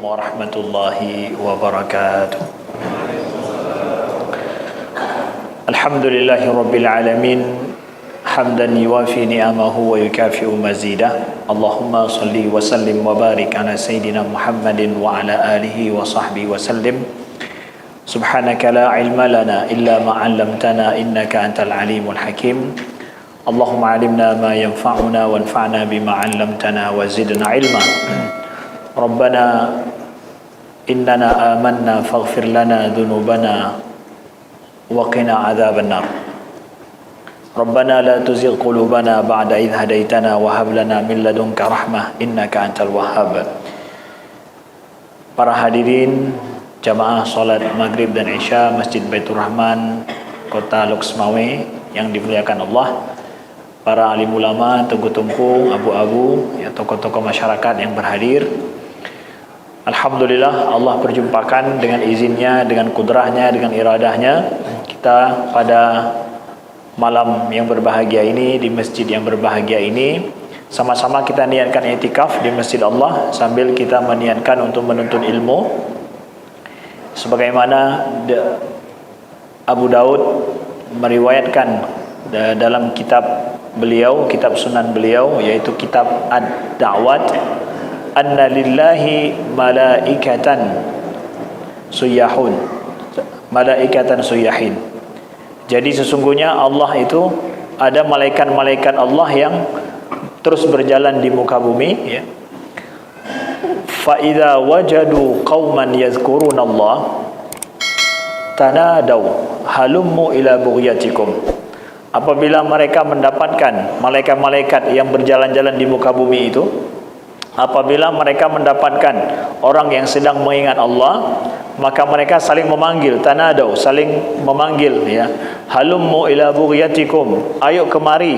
warahmatullahi wabarakatuh. Alhamdulillahi rabbil alamin, hamdan yuwafi ni'amahu wa yukafi'u mazidah. Allahumma salli wa sallim wa barik ala sayyidina Muhammadin wa ala alihi wa sahbihi wa sallim. Subhanaka la ilma lana illa ma 'allamtana innaka antal alimul hakim. Allahumma 'allimna ma yanfa'una wanfa'na bima 'allamtana wa zidna ilma. Rabbana innana amanna faghfir lana dhunubana wa qina adzaban nar. Rabbana la tuzigh qulubana ba'da idh hadaitana wa hab lana min ladunka rahmah innaka antal wahhab. Para hadirin jamaah salat maghrib dan isya Masjid Baitur Rahman Kota Loksmawe yang dimuliakan Allah, para alim ulama, tunggu-tunggu, abu-abu, ya, tokoh-tokoh masyarakat yang berhadir. Alhamdulillah Allah perjumpakan dengan izinnya, dengan kudrahnya, dengan iradahnya kita pada malam yang berbahagia ini, di masjid yang berbahagia ini, sama-sama kita niatkan i'tikaf di masjid Allah sambil kita meniatkan untuk menuntut ilmu sebagaimana Abu Daud meriwayatkan dalam kitab beliau, kitab sunan beliau, yaitu kitab Ad-Da'wat, anna lillahi malaikatan suyahun, malaikatan suyahin. Jadi sesungguhnya Allah itu ada malaikat-malaikat Allah yang terus berjalan di muka bumi, ya. Fa idza wajadu qauman yazkuruna Allah tanadaw halummu ila bughyatikum. Apabila mereka mendapatkan malaikat-malaikat yang berjalan-jalan di muka bumi itu, apabila mereka mendapatkan orang yang sedang mengingat Allah, maka mereka saling memanggil, tanadaw, saling memanggil, ya. Halummu ila bughyatikum, ayo kemari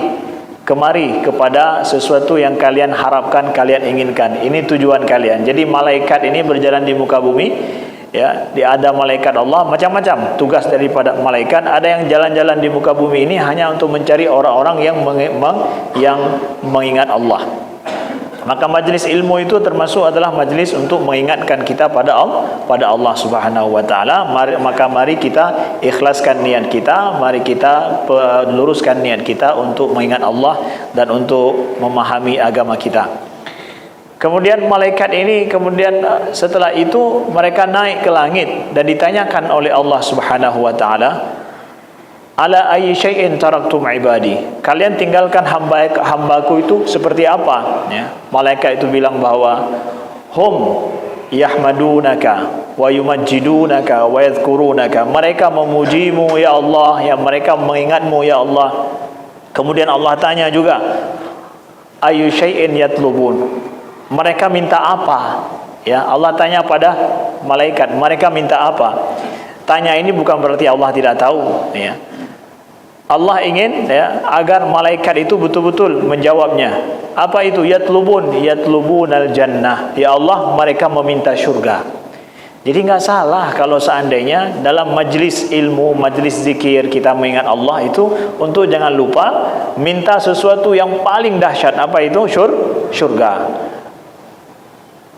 kepada sesuatu yang kalian harapkan, kalian inginkan. Ini tujuan kalian. Jadi malaikat ini berjalan di muka bumi, ya. Ada malaikat Allah macam-macam tugas daripada malaikat. Ada yang jalan-jalan di muka bumi ini hanya untuk mencari orang-orang yang mengingat Allah. Maka majlis ilmu itu termasuk adalah majlis untuk mengingatkan kita pada Allah Subhanahu wa taala. Maka mari kita ikhlaskan niat kita, mari kita luruskan niat kita untuk mengingat Allah dan untuk memahami agama kita. Kemudian malaikat ini setelah itu mereka naik ke langit dan ditanyakan oleh Allah Subhanahu wa taala, ala ayyi syai'in taraktum ibadi, kalian tinggalkan hambaku itu seperti apa, ya. Malaikat itu bilang bahwa hum yahmadunaka wa yumajjidunaka wa yadhkurunaka, mereka memujimu ya Allah, ya, mereka mengingatmu ya Allah. Kemudian Allah tanya juga, ayyu syai'in yatlubun, mereka minta apa, ya. Allah tanya pada malaikat, mereka minta apa. Tanya ini bukan berarti Allah tidak tahu, ya. Allah ingin, ya, agar malaikat itu betul-betul menjawabnya. Apa itu? Yatlubunal jannah, ya Allah, mereka meminta syurga. Jadi nggak salah kalau seandainya dalam majlis ilmu, majlis zikir kita mengingat Allah itu untuk jangan lupa minta sesuatu yang paling dahsyat. Apa itu? Syurga.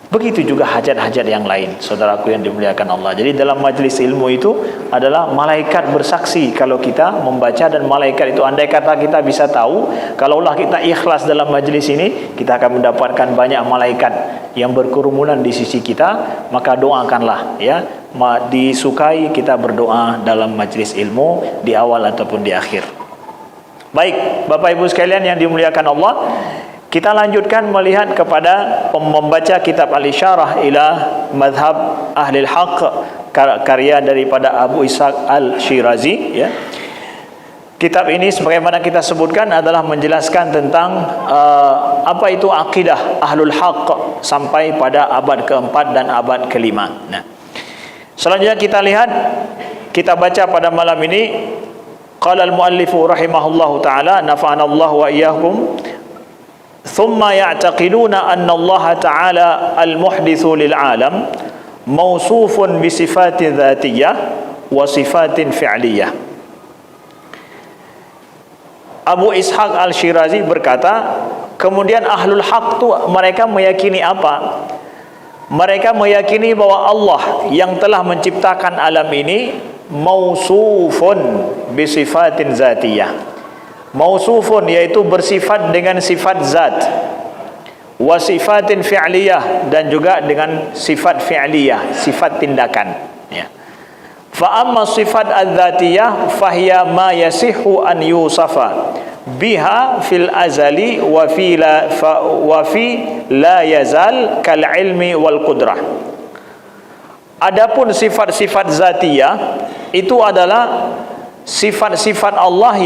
Begitu juga hajat-hajat yang lain, saudaraku yang dimuliakan Allah. Jadi dalam majlis ilmu itu adalah malaikat bersaksi kalau kita membaca, dan malaikat itu andai kata kita bisa tahu, kalaulah kita ikhlas dalam majlis ini, kita akan mendapatkan banyak malaikat yang berkerumunan di sisi kita. Maka doakanlah, ya, disukai kita berdoa dalam majlis ilmu di awal ataupun di akhir. Baik, Bapak Ibu sekalian yang dimuliakan Allah, kita lanjutkan melihat kepada membaca kitab Al-Isyarah ila Madhab Ahlil Haq, karya daripada Abu Ishaq Al-Shirazi, ya. Kitab ini sebagaimana kita sebutkan adalah menjelaskan tentang apa itu akidah Ahlul Haq sampai pada abad keempat dan abad kelima. Nah, selanjutnya kita lihat, kita baca pada malam ini. Qala al-muallifu rahimahullahu ta'ala, nafa'anallahu wa iyyakum. ثم يعتقدون أن الله تعالى المحدث للعالم موصوف بصفات ذاتية وصفات فعلية. Abu Ishaq Al-Shirazi berkata, kemudian Ahlul Haq itu mereka meyakini apa? Mereka meyakini bahwa Allah yang telah menciptakan alam ini mausufun bisifatin zatiyah. Mausufun yaitu bersifat dengan sifat zat, wa sifatin fi'liyah dan juga dengan sifat fi'liyah, sifat tindakan, ya. Fa amma sifat adzatiyah fahiya ma yasihu an yusafa biha fil azali wa fi la yazal kal ilmi wal qudrah. Adapun sifat-sifat zatiyah itu adalah sifat-sifat Allah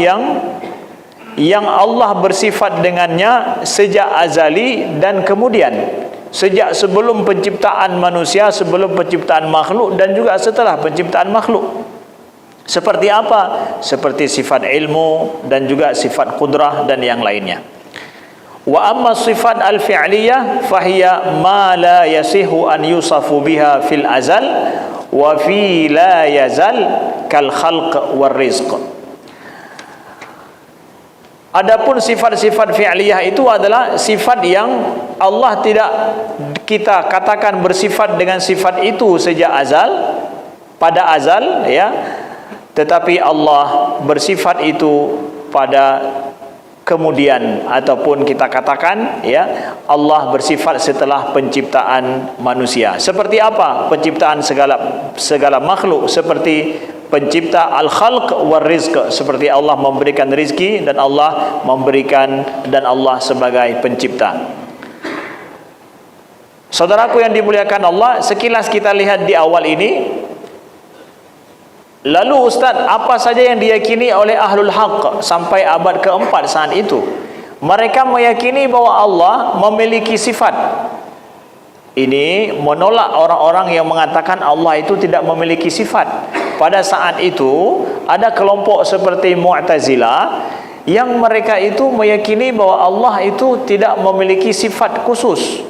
yang Allah bersifat dengannya sejak azali dan kemudian sejak sebelum penciptaan manusia, sebelum penciptaan makhluk dan juga setelah penciptaan makhluk. Seperti apa? Seperti sifat ilmu dan juga sifat qudrah dan yang lainnya. Wa amma sifat al-fi'liyah fahiya ma la yasihu an yusafu biha fil azal wa fi la yazal kal khalq war rizq. Adapun sifat-sifat fi'liyah itu adalah sifat yang Allah tidak kita katakan bersifat dengan sifat itu sejak azal, pada azal, ya. Tetapi Allah bersifat itu pada kemudian, ataupun kita katakan, ya, Allah bersifat setelah penciptaan manusia. Seperti apa penciptaan segala makhluk? Seperti pencipta al-khalq war rizq, seperti Allah memberikan rizki dan Allah memberikan, dan Allah sebagai pencipta. Saudaraku yang dimuliakan Allah, sekilas kita lihat di awal ini. Lalu Ustaz, apa saja yang diyakini oleh ahlul haqq sampai abad keempat saat itu? Mereka meyakini bahwa Allah memiliki sifat. Ini menolak orang-orang yang mengatakan Allah itu tidak memiliki sifat. Pada saat itu ada kelompok seperti Mu'tazilah yang mereka itu meyakini bahwa Allah itu tidak memiliki sifat khusus,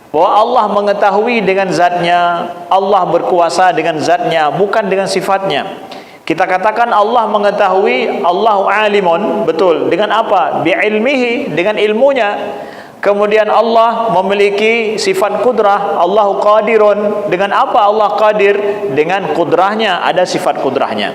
bahwa Allah mengetahui dengan zatnya, Allah berkuasa dengan zatnya, bukan dengan sifatnya. Kita katakan Allah mengetahui, Allahu alimun, betul. Dengan apa? Bi'ilmihi, dengan ilmunya. Kemudian Allah memiliki sifat kudrah, Allahu qadirun. Dengan apa Allah qadir? Dengan kudrahnya, ada sifat kudrahnya.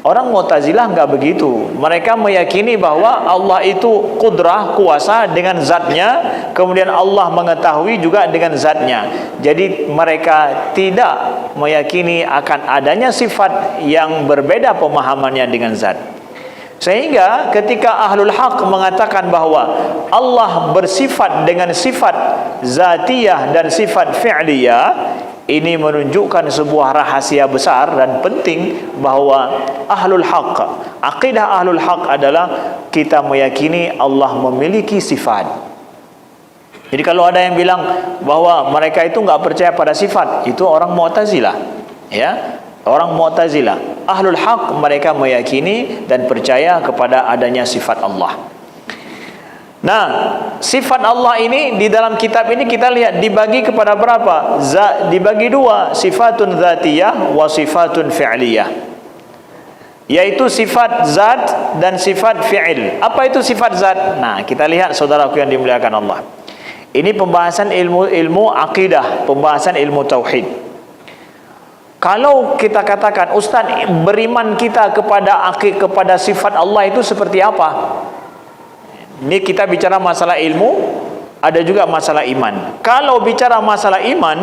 Orang Mu'tazilah enggak begitu. Mereka meyakini bahwa Allah itu kudrah, kuasa dengan zatnya, kemudian Allah mengetahui juga dengan zatnya. Jadi mereka tidak meyakini akan adanya sifat yang berbeda pemahamannya dengan zat. Sehingga ketika ahlul haq mengatakan bahwa Allah bersifat dengan sifat zatiyah dan sifat fi'liyah, ini menunjukkan sebuah rahasia besar dan penting bahwa ahlul haq, akidah ahlul haq adalah kita meyakini Allah memiliki sifat. Jadi kalau ada yang bilang bahwa mereka itu enggak percaya pada sifat, itu orang Mu'tazilah, ya. Orang Mu'tazilah. Ahlul haq mereka meyakini dan percaya kepada adanya sifat Allah. Nah, sifat Allah ini di dalam kitab ini kita lihat dibagi kepada berapa? Dibagi dua, sifatun dzatiyah wa sifatun fi'liyah. Yaitu sifat zat dan sifat fi'il. Apa itu sifat zat? Nah, kita lihat saudaraku yang dimuliakan Allah. Ini pembahasan ilmu akidah, pembahasan ilmu tauhid. Kalau kita katakan, Ustaz, beriman kita kepada sifat Allah itu seperti apa? Ini kita bicara masalah ilmu, ada juga masalah iman. Kalau bicara masalah iman,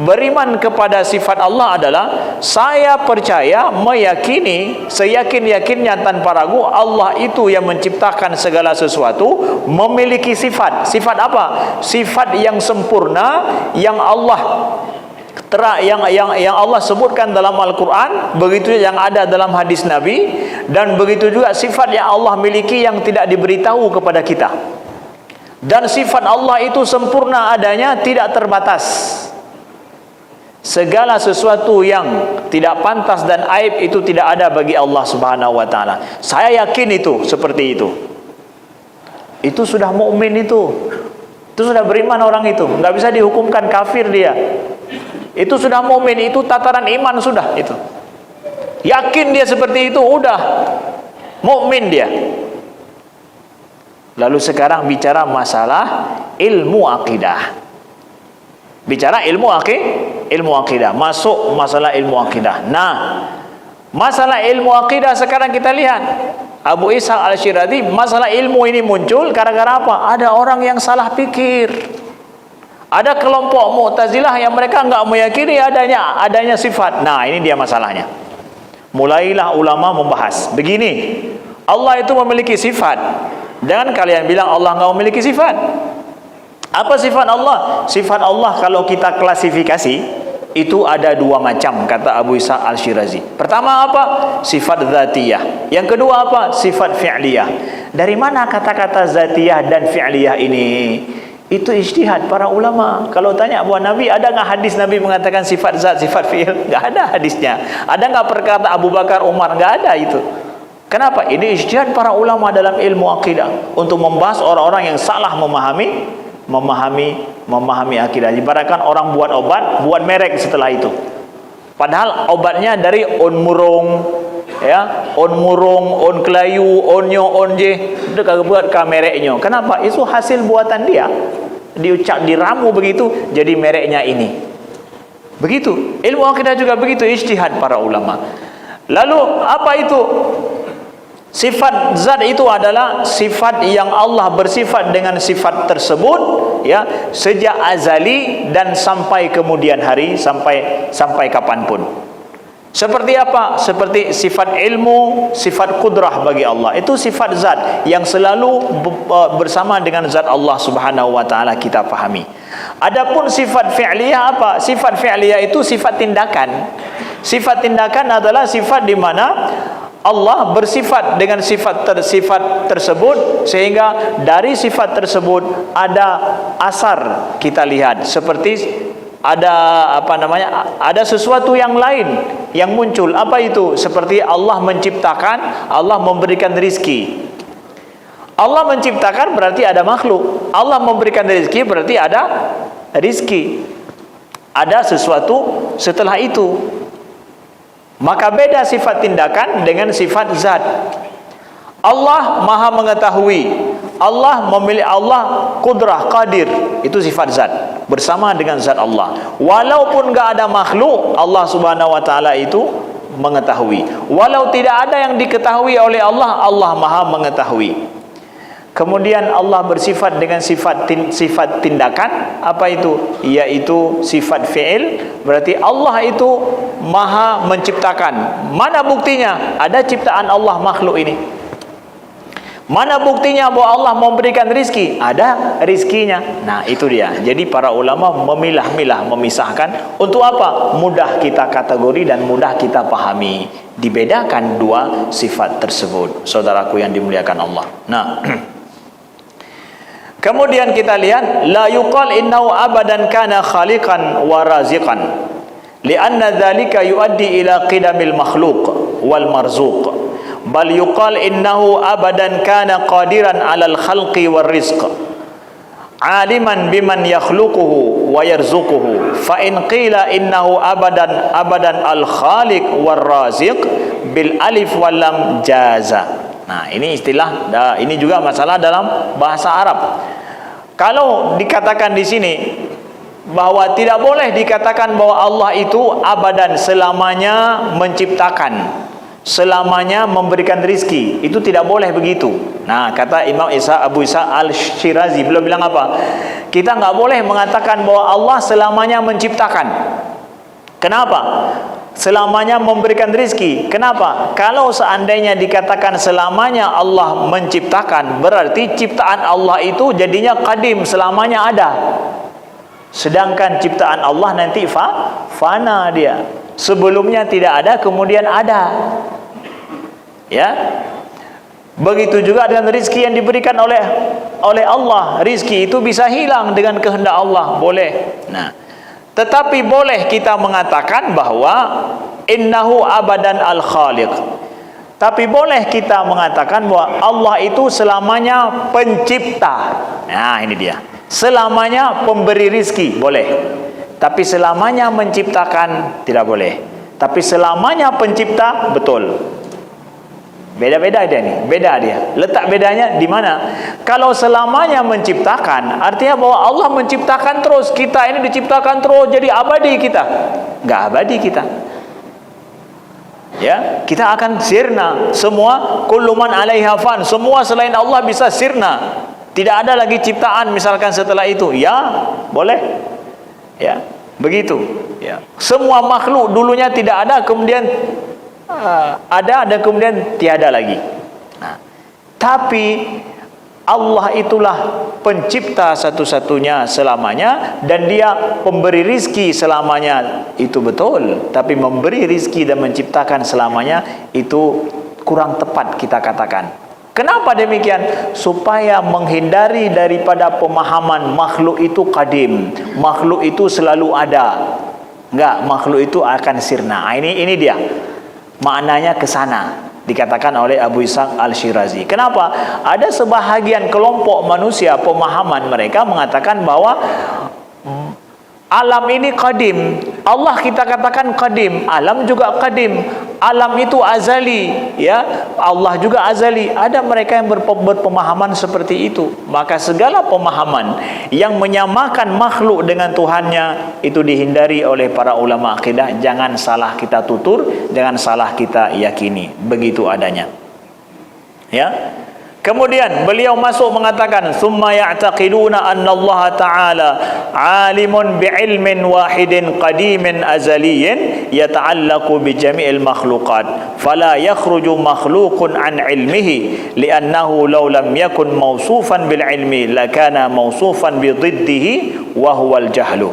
beriman kepada sifat Allah adalah saya percaya, meyakini, seyakin-yakinnya tanpa ragu Allah itu yang menciptakan segala sesuatu, memiliki sifat. Sifat apa? Sifat yang sempurna yang Allah yang Allah sebutkan dalam Al-Quran, begitu yang ada dalam hadis Nabi, dan begitu juga sifat yang Allah miliki yang tidak diberitahu kepada kita. Dan sifat Allah itu sempurna adanya, tidak terbatas. Segala sesuatu yang tidak pantas dan aib itu tidak ada bagi Allah Subhanahu wa taala. Saya yakin itu seperti itu. Itu sudah mukmin itu. Itu sudah beriman orang itu, enggak bisa dihukumkan kafir dia. Itu sudah mukmin, itu tataran iman sudah itu. Yakin dia seperti itu, udah mukmin dia. Lalu sekarang bicara masalah ilmu akidah. Bicara ilmu akidah, masuk masalah ilmu akidah. Nah, masalah ilmu akidah sekarang kita lihat, Abu Ishaq Al-Shirazi, masalah ilmu ini muncul gara-gara apa? Ada orang yang salah pikir. Ada kelompok Mu'tazilah yang mereka enggak meyakini adanya sifat. Nah, ini dia masalahnya. Mulailah ulama membahas. Begini, Allah itu memiliki sifat. Jangan kalian bilang Allah enggak memiliki sifat. Apa sifat Allah? Sifat Allah kalau kita klasifikasi itu ada dua macam, kata Abu Ishaq Al-Shirazi. Pertama apa? Sifat zatiyah. Yang kedua apa? Sifat fi'liyah. Dari mana kata-kata zatiyah dan fi'liyah ini? Itu ijtihad para ulama. Kalau tanya buat Nabi, ada nggak hadis Nabi mengatakan sifat zat, sifat fi'il? Nggak ada hadisnya. Ada nggak perkata Abu Bakar, Umar? Nggak ada itu. Kenapa? Ini ijtihad para ulama dalam ilmu akidah untuk membahas orang-orang yang salah memahami akidah. Ibaratkan orang buat obat, buat merek setelah itu. Padahal obatnya dari on murung, ya, on murung, on kelayu, onyo, onje, itu kagak buat mereknya. Kenapa? Itu hasil buatan dia. Diucap, diramu begitu, jadi mereknya ini. Begitu. Ilmu akidah juga begitu, ijtihad para ulama. Lalu apa itu? Sifat zat itu adalah sifat yang Allah bersifat dengan sifat tersebut, ya, sejak azali dan sampai kemudian hari, sampai kapanpun. Seperti apa? Seperti sifat ilmu, sifat kudrah bagi Allah. Itu sifat zat yang selalu bersama dengan zat Allah Subhanahu wa taala kita pahami. Adapun sifat fi'liyah apa? Sifat fi'liyah itu sifat tindakan. Sifat tindakan adalah sifat di mana Allah bersifat dengan sifat tersebut, sehingga dari sifat tersebut ada asar kita lihat, seperti ada ada sesuatu yang lain yang muncul. Apa itu? Seperti Allah menciptakan, Allah memberikan rizki. Allah menciptakan berarti ada makhluk. Allah memberikan rizki berarti ada rizki. Ada sesuatu setelah itu. Maka beda sifat tindakan dengan sifat zat. Allah maha mengetahui, Allah memilih, Allah kudrah, qadir, itu sifat zat bersama dengan zat Allah. Walaupun enggak ada makhluk, Allah Subhanahu wa taala itu mengetahui. Walau tidak ada yang diketahui oleh Allah, Allah maha mengetahui. Kemudian Allah bersifat dengan sifat tindakan. Apa itu? Yaitu sifat fi'il. Berarti Allah itu maha menciptakan. Mana buktinya? Ada ciptaan Allah makhluk ini. Mana buktinya bahwa Allah memberikan rizki? Ada rizkinya. Nah, itu dia. Jadi para ulama memilah-milah, memisahkan. Untuk apa? Mudah kita kategori dan mudah kita pahami. Dibedakan dua sifat tersebut, saudaraku yang dimuliakan Allah. Nah, kemudian kita lihat, la yuqal innahu abadan kana khaliqan wa raziqan, lianna dzalika yuaddi ila qidamil makhluq wal marzuq, bal yuqal innahu abadan kana qadiran 'alal khalqi war rizq, aliman biman yakhluquhu wa yarzuquhu. Fa in qila innahu abadan al khaliq war raziq bil alif wal lam jaza. Nah, ini istilah, ini juga masalah dalam bahasa Arab. Kalau dikatakan di sini bahwa tidak boleh dikatakan bahwa Allah itu abadan, selamanya menciptakan, selamanya memberikan rizki, itu tidak boleh begitu. Nah, kata Imam Abu Ishaq Al-Shirazi, beliau bilang apa? Kita nggak boleh mengatakan bahwa Allah selamanya menciptakan. Kenapa? Selamanya memberikan rizki. Kenapa? Kalau seandainya dikatakan selamanya Allah menciptakan, berarti ciptaan Allah itu jadinya qadim, selamanya ada. Sedangkan ciptaan Allah nanti fana dia. Sebelumnya tidak ada, kemudian ada. Ya. Begitu juga dengan rizki yang diberikan oleh Allah. Rizki itu bisa hilang dengan kehendak Allah, boleh. Nah, tetapi boleh kita mengatakan bahwa innahu abadan al-khaliq. Tapi boleh kita mengatakan bahwa Allah itu selamanya pencipta. Nah, ini dia. Selamanya pemberi rizki, boleh. Tapi selamanya menciptakan, tidak boleh. Tapi selamanya pencipta, betul. Beda-beda dia ni, beda dia. Letak bedanya di mana? Kalau selamanya menciptakan, artinya bahwa Allah menciptakan terus. Kita ini diciptakan terus, jadi abadi kita. Enggak abadi kita. Ya, kita akan sirna. Semua kullu man 'alaiha fan. Semua selain Allah bisa sirna. Tidak ada lagi ciptaan misalkan setelah itu. Ya, boleh. Ya, begitu. Ya. Semua makhluk dulunya tidak ada, kemudian ada dan kemudian tiada lagi. Nah, tapi Allah itulah pencipta satu-satunya selamanya, dan dia pemberi rizki selamanya, itu betul. Tapi memberi rizki dan menciptakan selamanya itu kurang tepat kita katakan. Kenapa demikian? Supaya menghindari daripada pemahaman makhluk itu qadim, makhluk itu selalu ada. Enggak, makhluk itu akan sirna. Ini dia maknanya ke sana, dikatakan oleh Abu Ishaq Al-Shirazi. Kenapa? Ada sebahagian kelompok manusia, pemahaman mereka mengatakan bahwa alam ini qadim. Allah kita katakan qadim, alam juga qadim. Alam itu azali, ya. Allah juga azali. Ada mereka yang berpemahaman seperti itu. Maka segala pemahaman yang menyamakan makhluk dengan Tuhannya itu dihindari oleh para ulama akidah. Jangan salah kita tutur, jangan salah kita yakini. Begitu adanya. Ya. Kemudian beliau masuk mengatakan, "Tsumma ya'taqiduna anna Allah Ta'ala 'alimun bi'ilmin wahidin qadimin azaliyyin yata'allaqu bi jami'il makhluqat, fala yakhruju makhluqun 'an 'ilmihi li'annahu law lam yakun mawsufan bil 'ilmi lakana mawsufan bi dhiddihi wa huwa al-jahlu."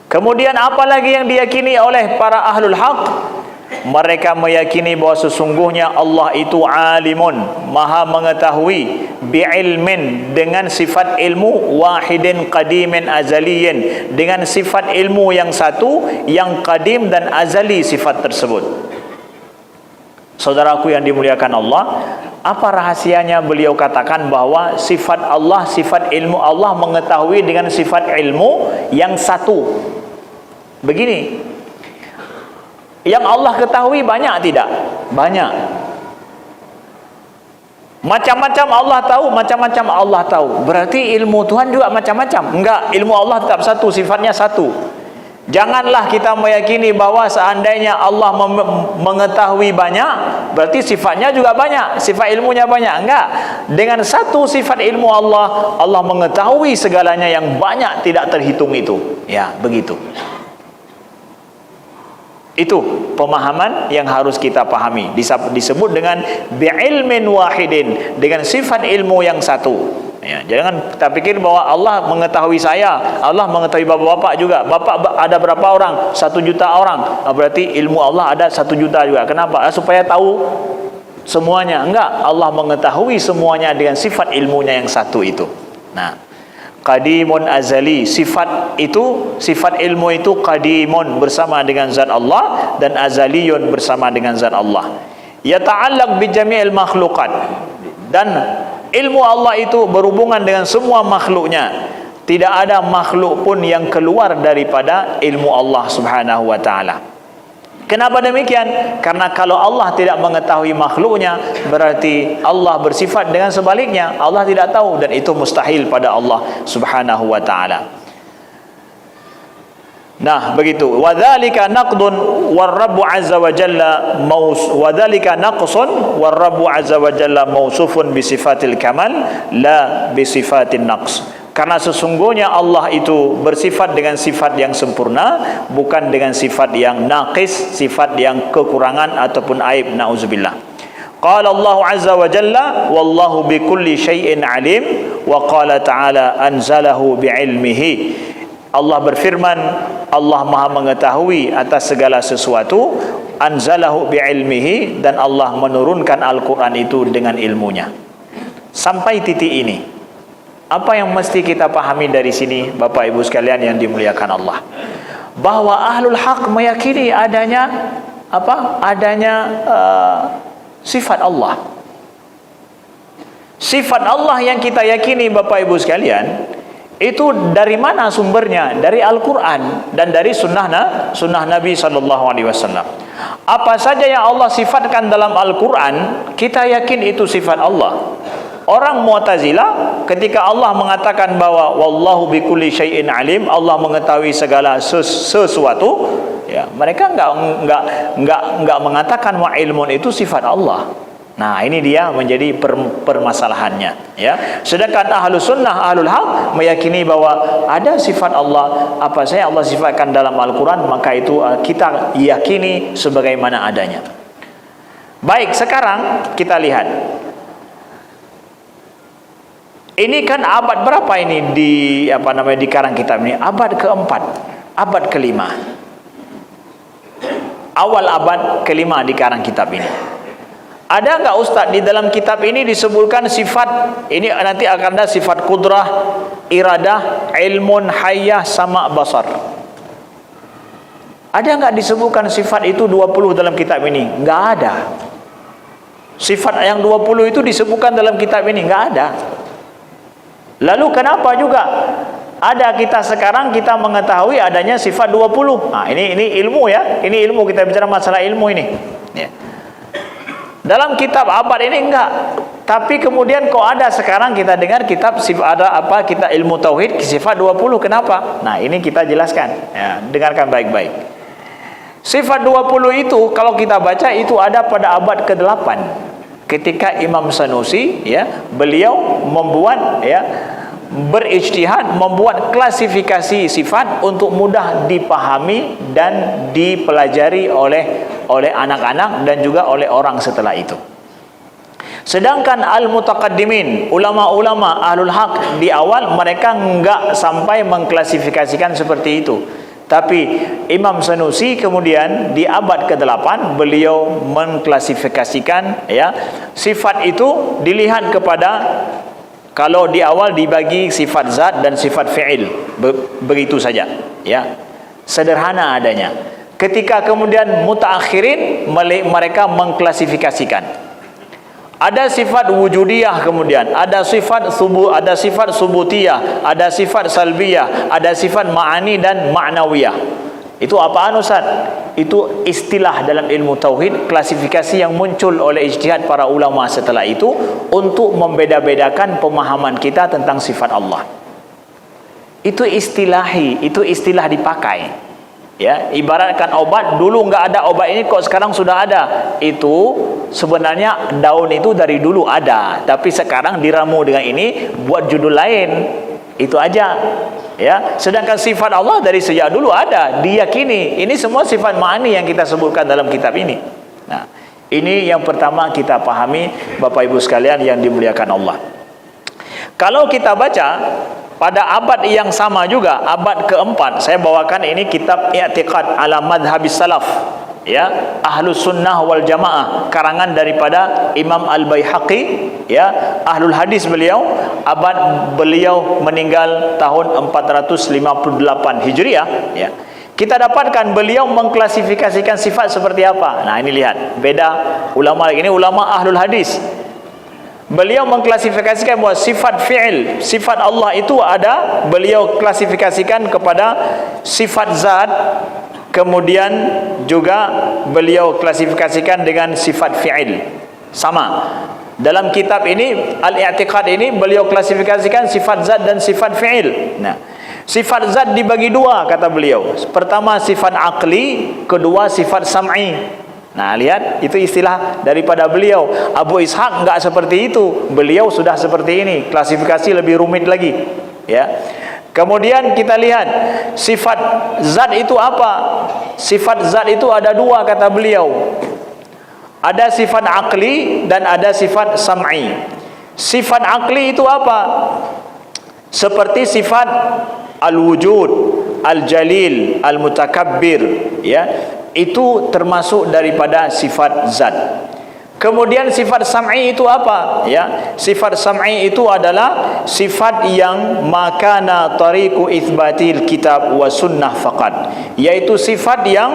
Kemudian apa lagi yang diyakini oleh para ahlul haq? Mereka meyakini bahawa sesungguhnya Allah itu alimun, maha mengetahui, bi'ilmin, dengan sifat ilmu, wahidin qadimin azaliyin, dengan sifat ilmu yang satu, yang qadim dan azali sifat tersebut. Saudaraku yang dimuliakan Allah, apa rahasianya beliau katakan bahwa sifat Allah, sifat ilmu Allah mengetahui dengan sifat ilmu yang satu? Begini, yang Allah ketahui banyak tidak? Banyak. Macam-macam Allah tahu, macam-macam Allah tahu. Berarti ilmu Tuhan juga macam-macam? Enggak, ilmu Allah tetap satu, sifatnya satu. Janganlah kita meyakini bahwa seandainya Allah mengetahui banyak, berarti sifatnya juga banyak, sifat ilmunya banyak. Enggak. Dengan satu sifat ilmu Allah, Allah mengetahui segalanya yang banyak tidak terhitung itu. Ya, begitu. Itu pemahaman yang harus kita pahami. Disebut dengan bi'ilmin wahidin, dengan sifat ilmu yang satu. Ya, jangan kita pikir bahwa Allah mengetahui saya, Allah mengetahui bapak-bapak juga. Bapak ada berapa orang? 1 juta orang. Berarti ilmu Allah ada 1 juta juga. Kenapa? Supaya tahu semuanya. Enggak, Allah mengetahui semuanya dengan sifat ilmunya yang satu itu. Nah, qadimun azali, sifat itu, sifat ilmu itu qadimun bersama dengan zat Allah, dan azaliyun bersama dengan zat Allah. Yata'allaq bi jami'il makhluqat, dan ilmu Allah itu berhubungan dengan semua makhluknya. Tidak ada makhluk pun yang keluar daripada ilmu Allah Subhanahu wa ta'ala. Kenapa demikian? Karena kalau Allah tidak mengetahui makhluknya, berarti Allah bersifat dengan sebaliknya. Allah tidak tahu, dan itu mustahil pada Allah Subhanahu wa ta'ala. Nah, begitu. Wadzalika naqdun warabbu azza wa jalla wadzalika naqsun warabbu azza wa jalla mausufun bi sifatil kamal la bi sifatin naqs. Karena sesungguhnya Allah itu bersifat dengan sifat yang sempurna, bukan dengan sifat yang naqis, sifat yang kekurangan ataupun aib, na'udzubillah. Qala Allah azza wa jalla wallahu bikulli syai'in alim, wa qala ta'ala anzalahu bi'ilmihi. Allah berfirman, Allah maha mengetahui atas segala sesuatu, anzalahu bi'ilmihi, dan Allah menurunkan Al-Quran itu dengan ilmunya. Sampai titik ini, apa yang mesti kita pahami dari sini, Bapak Ibu sekalian yang dimuliakan Allah? Bahwa ahlul haq meyakini adanya apa? Adanya sifat Allah. Sifat Allah yang kita yakini, Bapak Ibu sekalian, Itu dari mana sumbernya? Dari Al-Quran dan dari sunnah Nabi SAW. Apa saja yang Allah sifatkan dalam Al-Quran, kita yakin itu sifat Allah. Orang Mu'tazilah ketika Allah mengatakan bahwa wallahu bikulli syai'in alim, Allah mengetahui segala sesuatu, ya, mereka enggak mengatakan wa ilmun itu sifat Allah. Nah, ini dia menjadi permasalahannya, ya. Sedangkan ahlus sunnah, ahlul haq meyakini bahwa ada sifat Allah, apa saja Allah sifatkan dalam Al-Quran, maka itu kita yakini sebagaimana adanya. Baik, sekarang kita lihat. Ini kan abad berapa ini di karang kitab ini? Abad keempat, abad kelima. Awal abad kelima di karang kitab ini. Ada enggak Ustaz di dalam kitab ini disebutkan sifat ini, nanti akan ada sifat kudrah, iradah, ilmun, hayyah, sama' basar. Ada enggak disebutkan sifat itu 20 dalam kitab ini? Enggak ada. Sifat yang 20 itu disebutkan dalam kitab ini? Enggak ada. Lalu kenapa juga ada kita sekarang kita mengetahui adanya sifat 20? Nah, ini ilmu, ya. Ini ilmu, kita bicara masalah ilmu ini. Ya. Dalam kitab abad ini enggak. Tapi kemudian kok ada sekarang kita dengar kitab ada apa, kita ilmu tauhid sifat 20, kenapa? Nah, ini kita jelaskan. Ya, dengarkan baik-baik. Sifat 20 itu kalau kita baca itu ada pada abad ke-8. Ketika Imam Sanusi, ya, beliau membuat, ya, berijtihad membuat klasifikasi sifat untuk mudah dipahami dan dipelajari oleh anak-anak dan juga oleh orang setelah itu. Sedangkan al-mutaqaddimin, ulama-ulama ahlul haq di awal, mereka enggak sampai mengklasifikasikan seperti itu. Tapi Imam Sanusi kemudian di abad ke-8 beliau mengklasifikasikan, ya, sifat itu dilihat kepada, kalau di awal dibagi sifat zat dan sifat fi'il, begitu saja, ya, sederhana adanya. Ketika kemudian mutaakhirin, mereka mengklasifikasikan. Ada sifat wujudiyah, kemudian ada sifat subutiyah, ada sifat salbiyah, ada sifat ma'ani dan ma'nawiyah. Itu apaan Ustaz? Itu istilah dalam ilmu tauhid, klasifikasi yang muncul oleh ijtihad para ulama setelah itu untuk membeda-bedakan pemahaman kita tentang sifat Allah. Itu istilahi, itu istilah dipakai. Ya, ibaratkan obat, dulu enggak ada obat ini kok sekarang sudah ada. Itu sebenarnya daun itu dari dulu ada, tapi sekarang diramu dengan ini buat judul lain. Itu aja. Ya, sedangkan sifat Allah dari sejak dulu ada, diyakini. Ini semua sifat ma'ani yang kita sebutkan dalam kitab ini. Nah, ini yang pertama kita pahami, Bapak Ibu sekalian yang dimuliakan Allah. Kalau kita baca pada abad yang sama juga, abad keempat, saya bawakan ini kitab I'tiqad ala Madhabis Salaf, ya, Ahlus Sunnah wal Jamaah, karangan daripada Imam Al-Baihaqi, ya, Ahlul Hadis beliau. Beliau meninggal tahun 458 Hijriah, ya. Kita dapatkan beliau mengklasifikasikan sifat seperti apa. Nah, ini lihat, beda ulama ini, ulama Ahlul Hadis. Beliau mengklasifikasikan bahwa sifat fi'il, sifat Allah itu ada, beliau klasifikasikan kepada sifat zat, kemudian juga beliau klasifikasikan dengan sifat fi'il. Sama. Dalam kitab ini, Al-I'tiqad ini, beliau klasifikasikan sifat zat dan sifat fi'il. Nah, sifat zat dibagi dua, kata beliau. Pertama sifat aqli, kedua sifat sam'i. Nah, lihat, itu istilah daripada beliau. Abu Ishaq enggak seperti itu. Beliau sudah seperti ini, klasifikasi lebih rumit lagi, ya. Kemudian kita lihat sifat zat itu apa? Sifat zat itu ada dua, kata beliau. Ada sifat aqli dan ada sifat sam'i. Sifat aqli itu apa? Seperti sifat al-wujud, al-jalil, al-mutakabbir, ya. Itu termasuk daripada sifat zat. Kemudian sifat sam'i itu apa? Ya, sifat sam'i itu adalah sifat yang makana tariqu itsbatil kitab wa sunnah faqat, yaitu sifat yang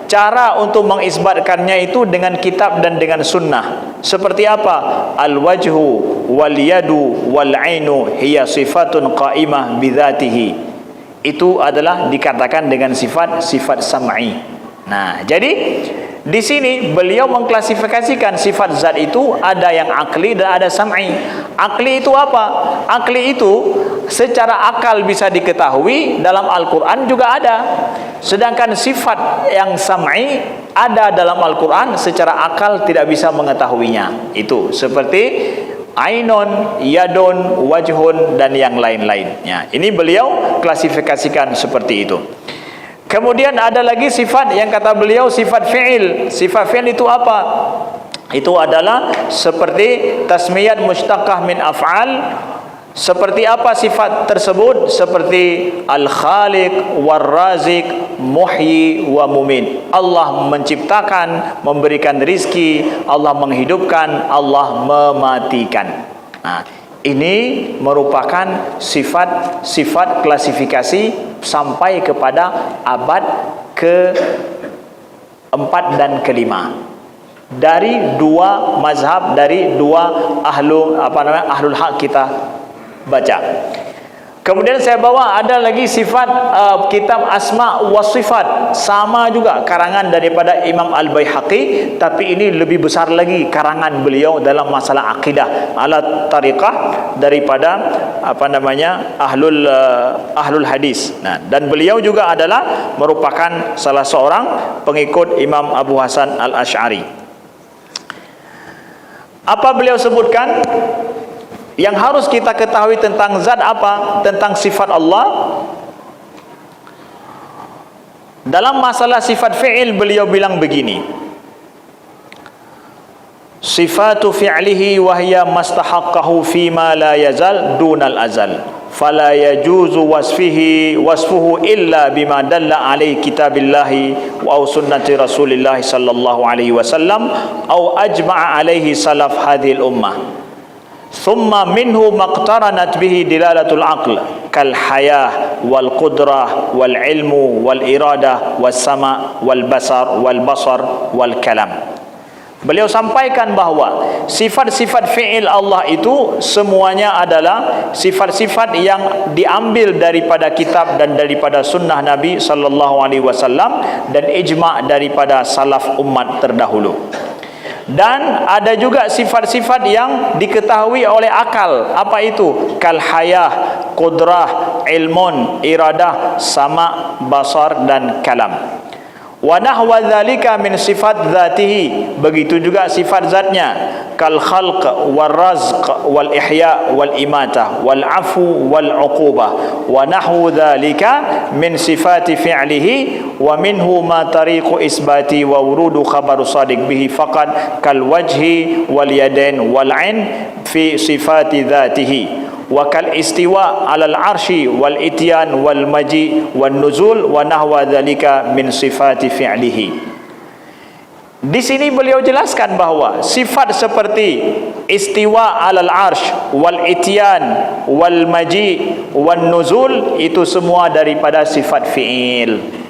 cara untuk mengisbatkannya itu dengan kitab dan dengan sunnah. Seperti apa? Al-wajhu wal yadu wal ainu hiya sifatun qa'imah bidzatihi. Itu adalah dikatakan dengan sifat sam'i. Nah, jadi di sini beliau mengklasifikasikan sifat zat itu ada yang akli dan ada sam'i. Akli itu apa? Akli itu secara akal bisa diketahui, dalam Al-Quran juga ada. Sedangkan sifat yang sam'i ada dalam Al-Quran, secara akal tidak bisa mengetahuinya. Itu seperti ainun, yadun, wajhun dan yang lain-lainnya. Ini beliau klasifikasikan seperti itu. Kemudian ada lagi sifat yang kata beliau sifat fi'il. Sifat fi'il itu apa? Itu adalah seperti tasmiyat mushtaqah min af'al. Seperti apa sifat tersebut? Seperti al-khaliq, war-razik, muhyi, wa mumin. Allah menciptakan, memberikan rizki, Allah menghidupkan, Allah mematikan. Nah, ini merupakan sifat-sifat klasifikasi sampai kepada abad ke-4 dan ke-5 dari dua mazhab, dari dua ahlul haq kita baca. Kemudian saya bawa ada lagi sifat kitab Asma wa Sifat, sama juga karangan daripada Imam Al-Baihaqi, tapi ini lebih besar lagi karangan beliau dalam masalah akidah ala tariqah daripada ahlul hadis. Nah, dan beliau juga adalah merupakan salah seorang pengikut Imam Abu Hasan Al-Asy'ari. Apa beliau sebutkan? Yang harus kita ketahui tentang zat apa? Tentang sifat Allah. Dalam masalah sifat fi'il beliau bilang begini. Sifatu fi'lihi wa hiya mastahaqqahu fima la yazal dunal azal. Fala yajuzu wasfuhu illa bima dalla alaihi kitabillahi wa sunnati Rasulillah sallallahu alaihi wasallam au ajma'a alaihi salaf hadhil ummah. Thumma minhu maqtaranat bihi dilalatul aql kal hayah wal qudrah wal ilmu wal iradah was sama wal basar wal kalam. Beliau sampaikan bahawa sifat-sifat fi'il Allah itu semuanya adalah sifat-sifat yang diambil daripada kitab dan daripada sunnah Nabi sallallahu alaihi wasallam dan ijma' daripada salaf umat terdahulu. Dan ada juga sifat-sifat yang diketahui oleh akal. Apa itu? Kal hayah, qudrah, ilmun, iradah, sama, basar dan kalam. Wa nahwa dzalika min sifat dzatihi, begitu juga sifat zatnya, kal khalq wal razq wal ihya wal imatah wal afu wal uqubah. Wa nahwu dzalika min sifati fi'lihi wa minhu ma tariqu isbati wa wurudu khabaru sadiq bihi faqad kal wajhi wal yadain wal ain fi sifati dzatihi. Wa kal istiwa alal arshi wal ityan wal maji wal nuzul wa nahwa dzalika min sifati fi'lihi. Di sini beliau jelaskan bahawa sifat seperti istiwa alal arsh wal ityan wal maji wal nuzul itu semua daripada sifat fi'il.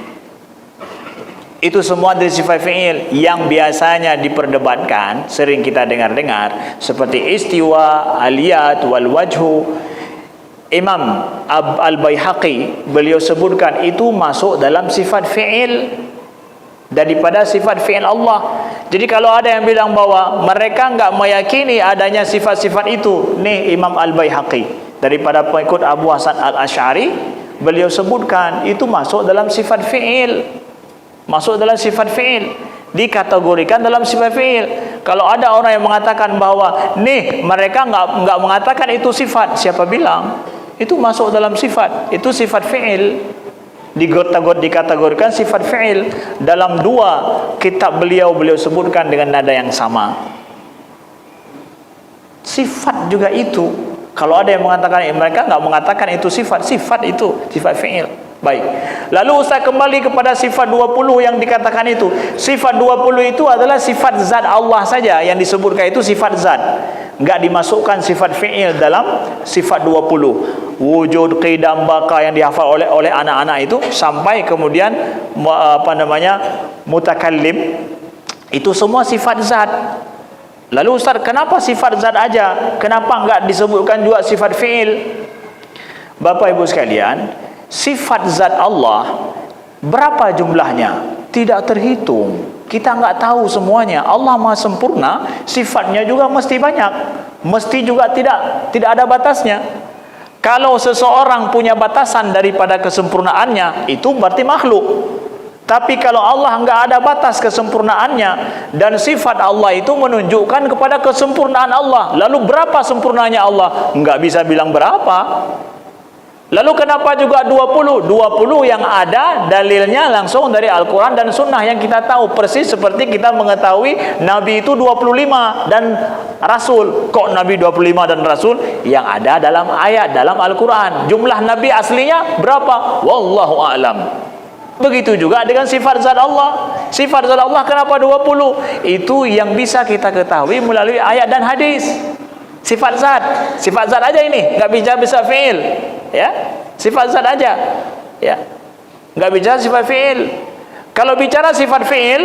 Itu semua dari sifat fi'il yang biasanya diperdebatkan, sering kita dengar-dengar, seperti istiwa, aliyat, wal wajhu. Imam Al-Baihaqi beliau sebutkan itu masuk dalam sifat fi'il daripada sifat fi'il Allah. Jadi kalau ada yang bilang bahwa mereka enggak meyakini adanya sifat-sifat itu, nih Imam Al-Baihaqi daripada pengikut Abu Hasan Al-Asy'ari, beliau sebutkan itu masuk dalam sifat fi'il. Masuk dalam sifat fi'il, dikategorikan dalam sifat fi'il. Kalau ada orang yang mengatakan bahwa nih mereka enggak mengatakan itu sifat, siapa bilang? Itu masuk dalam sifat, itu sifat fi'il. Dikategorikan sifat fi'il. Dalam dua kitab beliau sebutkan dengan nada yang sama. Sifat juga itu. Kalau ada yang mengatakan mereka enggak mengatakan itu sifat itu sifat fi'il. Baik. Lalu Ustaz kembali kepada sifat 20 yang dikatakan itu. Sifat 20 itu adalah sifat zat Allah saja yang disebutkan, itu sifat zat. Enggak dimasukkan sifat fi'il dalam sifat 20. Wujud, qidam, baqa yang dihafal oleh anak-anak itu, sampai kemudian mutakallim, itu semua sifat zat. Lalu Ustaz, kenapa sifat zat aja? Kenapa enggak disebutkan juga sifat fi'il? Bapak Ibu sekalian, sifat zat Allah berapa jumlahnya? Tidak terhitung. Kita enggak tahu semuanya. Allah Maha sempurna, sifatnya juga mesti banyak. Mesti juga tidak ada batasnya. Kalau seseorang punya batasan daripada kesempurnaannya, itu berarti makhluk. Tapi kalau Allah enggak ada batas kesempurnaannya, dan sifat Allah itu menunjukkan kepada kesempurnaan Allah. Lalu berapa sempurnanya Allah? Enggak bisa bilang berapa. Lalu kenapa juga 20? 20 yang ada dalilnya langsung dari Al-Quran dan Sunnah, yang kita tahu persis seperti kita mengetahui Nabi itu 25 dan Rasul. Kok Nabi 25 dan Rasul? Yang ada dalam ayat, dalam Al-Quran. Jumlah Nabi aslinya berapa? Wallahu a'lam. Begitu juga dengan sifat zat Allah. Sifat zat Allah kenapa 20? Itu yang bisa kita ketahui melalui ayat dan hadis. Sifat zat aja ini, nggak bisa fi'il, ya. Sifat zat aja, ya. Nggak bicara sifat fi'il. Kalau bicara sifat fi'il,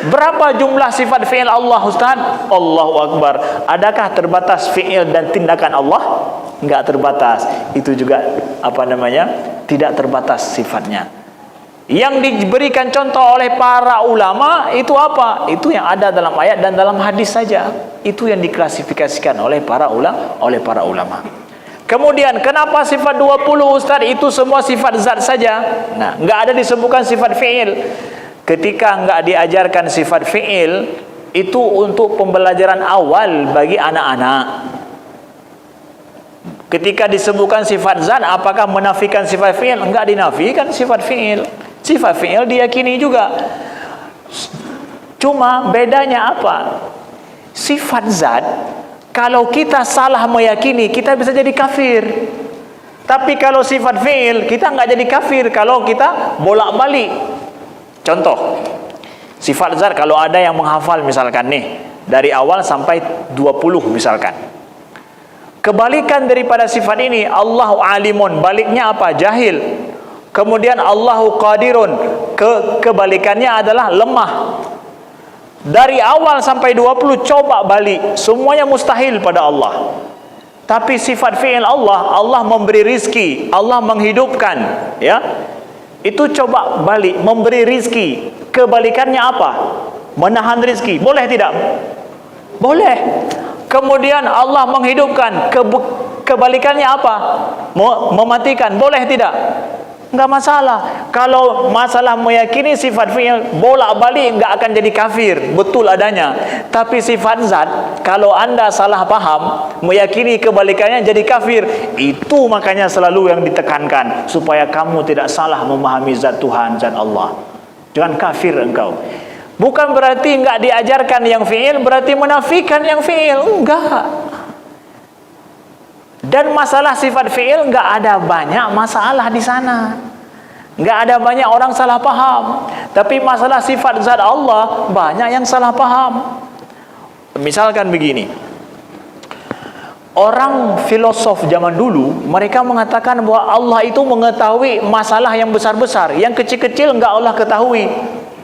berapa jumlah sifat fi'il Allah, Ustaz? Allahu Akbar. Adakah terbatas fi'il dan tindakan Allah? Nggak terbatas. Itu juga tidak terbatas sifatnya. Yang diberikan contoh oleh para ulama itu apa? Itu yang ada dalam ayat dan dalam hadis saja. Itu yang diklasifikasikan oleh para ulama. Kemudian kenapa sifat 20 Ustaz? Itu semua sifat zat saja. Nah, enggak ada disebutkan sifat fi'il. Ketika enggak diajarkan sifat fi'il, itu untuk pembelajaran awal bagi anak-anak. Ketika disebutkan sifat zat, apakah menafikan sifat fi'il? Enggak dinafikan sifat fi'il. Sifat fi'il diyakini juga. Cuma bedanya apa? Sifat zat, kalau kita salah meyakini, kita bisa jadi kafir. Tapi kalau sifat fi'il, kita nggak jadi kafir kalau kita bolak-balik. Contoh, sifat zat kalau ada yang menghafal misalkan nih, dari awal sampai 20 misalkan. Kebalikan daripada sifat ini, Allahu alimun, baliknya apa? Jahil. Kemudian Allahu qadirun, kebalikannya adalah lemah. Dari awal sampai 20 coba balik, semuanya mustahil pada Allah. Tapi sifat fi'il Allah, Allah memberi rizki, Allah menghidupkan, ya. Itu coba balik, memberi rizki. Kebalikannya apa? Menahan rizki. Boleh tidak? Boleh. Kemudian Allah menghidupkan, kebalikannya apa? Mematikan. Boleh tidak? Enggak masalah. Kalau masalah meyakini sifat fi'il, bolak-balik enggak akan jadi kafir, betul adanya. Tapi sifat zat, kalau Anda salah paham, meyakini kebalikannya jadi kafir. Itu makanya selalu yang ditekankan, supaya kamu tidak salah memahami zat Tuhan, zat Allah. Jangan kafir engkau. Bukan berarti enggak diajarkan yang fi'il berarti menafikan yang fi'il. Enggak. Dan masalah sifat fi'il enggak ada banyak masalah di sana. Enggak ada banyak orang salah paham. Tapi masalah sifat zat Allah banyak yang salah paham. Misalkan begini. Orang filosof zaman dulu, mereka mengatakan bahwa Allah itu mengetahui masalah yang besar-besar, yang kecil-kecil enggak Allah ketahui.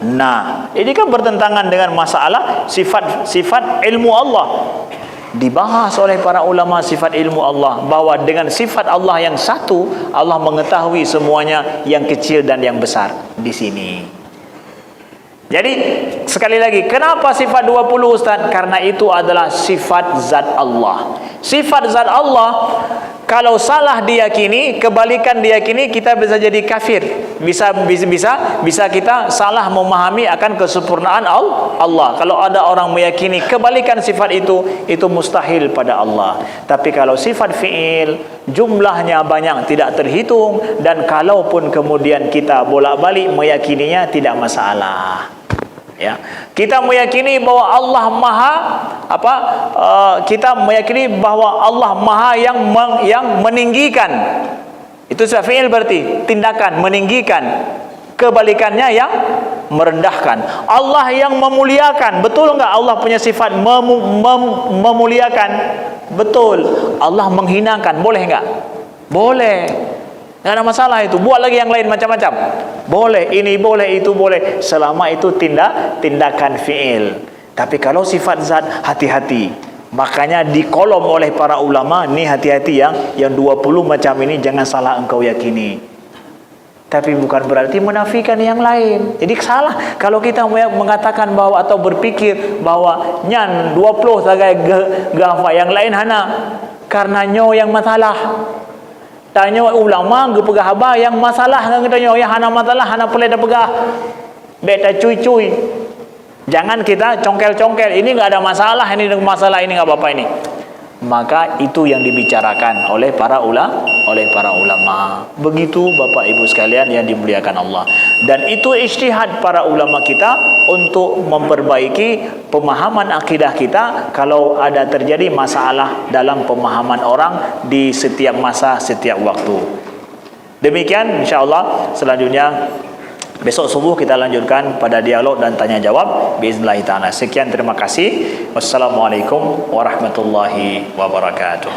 Nah, ini kan bertentangan dengan masalah sifat ilmu Allah. Dibahas oleh para ulama sifat ilmu Allah, bahwa dengan sifat Allah yang satu, Allah mengetahui semuanya, yang kecil dan yang besar di sini. Jadi sekali lagi, kenapa sifat 20 Ustaz? Karena itu adalah sifat zat Allah. Sifat zat Allah, kalau salah diyakini, kebalikan diyakini, kita bisa jadi kafir. Bisa kita salah memahami akan kesempurnaan Allah. Kalau ada orang meyakini kebalikan sifat itu mustahil pada Allah. Tapi kalau sifat fi'il, jumlahnya banyak, tidak terhitung, dan kalaupun kemudian kita bolak-balik meyakininya, tidak masalah. Ya, kita meyakini bahwa Allah Maha kita meyakini bahwa Allah Maha yang meninggikan, Itu sifat fi'il berarti tindakan, meninggikan. Kebalikannya yang merendahkan. Allah yang memuliakan. Betul enggak Allah punya sifat memuliakan? Betul. Allah menghinakan, boleh enggak? Boleh. Enggak ada masalah itu. Buat lagi yang lain macam-macam. Boleh, ini boleh, itu boleh. Selama itu tindakan fi'il. Tapi kalau sifat zat, hati-hati. Makanya dikolom oleh para ulama, ni hati-hati yang 20 macam ini jangan salah engkau yakini. Tapi bukan berarti menafikan yang lain. Jadi salah kalau kita mengatakan bahwa atau berpikir bahwa nyan 20 sagai gafa yang lain hana karena nyo yang masalah. Tanya ulama ge pegah haba yang masalah ngan tanya yang hana masalah hana boleh dah pegah. Beta cuy-cuy. Jangan kita congkel-congkel. Ini enggak ada masalah, ini masalah ini enggak apa-apa ini. Maka itu yang dibicarakan oleh para ulama. Begitu Bapak Ibu sekalian yang dimuliakan Allah. Dan itu ijtihad para ulama kita untuk memperbaiki pemahaman akidah kita kalau ada terjadi masalah dalam pemahaman orang di setiap masa, setiap waktu. Demikian insya-Allah. Selanjutnya besok subuh kita lanjutkan pada dialog dan tanya jawab biiznillah taala. Sekian, terima kasih. Wassalamualaikum warahmatullahi wabarakatuh.